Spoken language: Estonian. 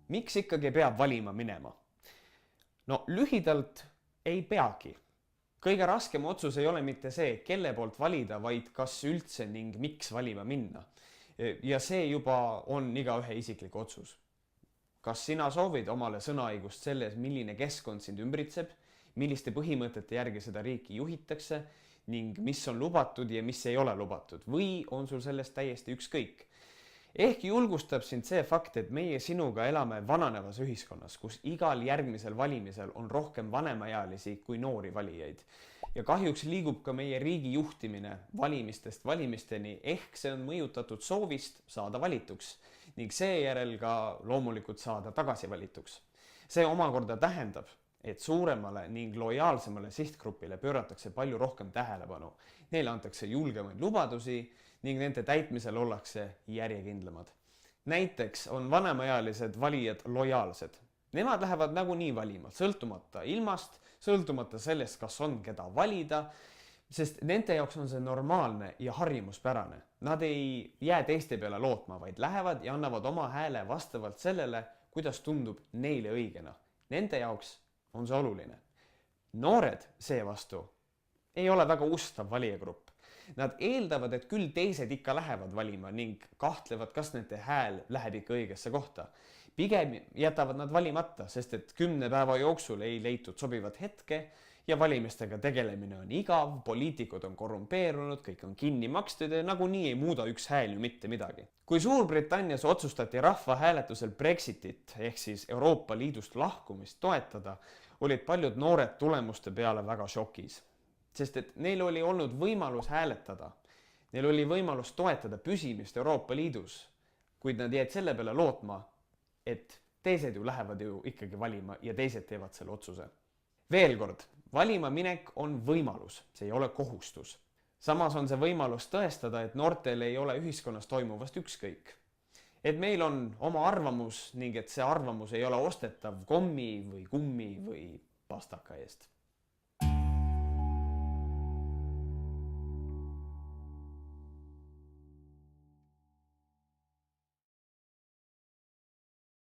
Miks ikkagi peab valima minema? No lühidalt ei peagi. Kõige raskem otsus ei ole mitte see, kelle poolt valida, vaid kas üldse ning miks valima minna. Ja see juba on igaühe isiklik otsus. Kas sina soovid omale sõnaõigust selles, milline keskkond sind ümbritseb, milliste põhimõtete järgi seda riiki juhitakse ning mis on lubatud ja mis ei ole lubatud või on sul sellest täiesti ükskõik? Ehk julgustab sind see fakt, et meie sinuga elame vananevas ühiskonnas, kus igal järgmisel valimisel on rohkem vanemaealisi kui noori valijaid. Ja kahjuks liigub ka meie riigi juhtimine valimistest valimisteni, ehk see on mõjutatud soovist saada valituks ning seejärel ka loomulikult saada tagasi valituks. See omakorda tähendab, et suuremale ning lojaalsemale sihtgrupile pööratakse palju rohkem tähelepanu. Neile antakse julgemaid lubadusi ning nende täitmisel ollakse järjekindlamad. Näiteks on vanemaealised valijad lojaalsed. Nemad lähevad nagunii valima, sõltumata ilmast, sõltumata sellest, kas on keda valida, sest nende jaoks on see normaalne ja harjumuspärane. Nad ei jää teiste peale lootma, vaid lähevad ja annavad oma hääle vastavalt sellele, kuidas tundub neile õigena. Nende jaoks on see oluline. Noored seevastu ei ole väga ustav valijagrupp. Nad eeldavad, et küll teised ikka lähevad valima ning kahtlevad, kas nende hääl läheb ikka õigesse kohta. Pigem jätavad nad valimata, sest et 10 päeva jooksul ei leitud sobivat hetke ja valimistega tegelemine on igav, poliitikud on korrumpeerunud, kõik on kinni makstud ja nagunii ei muuda üks hääl ju mitte midagi. Kui Suurbritannias otsustati rahvahääletusel Brexitit ehk siis Euroopa Liidust lahkumist toetada, olid paljud noored tulemuste peale väga šokis. Sest et neil oli olnud võimalus hääletada. Neil oli võimalus toetada püsimist Euroopa Liidus, kuid nad jäid selle peale lootma, et teised ju lähevad ju ikkagi valima ja teised teevad selle otsuse. Veel kord, valima minek on võimalus, see ei ole kohustus. Samas on see võimalus tõestada, et noortel ei ole ühiskonnas toimuvast ükskõik. Et meil on oma arvamus ning et see arvamus ei ole ostetav kommi või kummi või pastaka eest.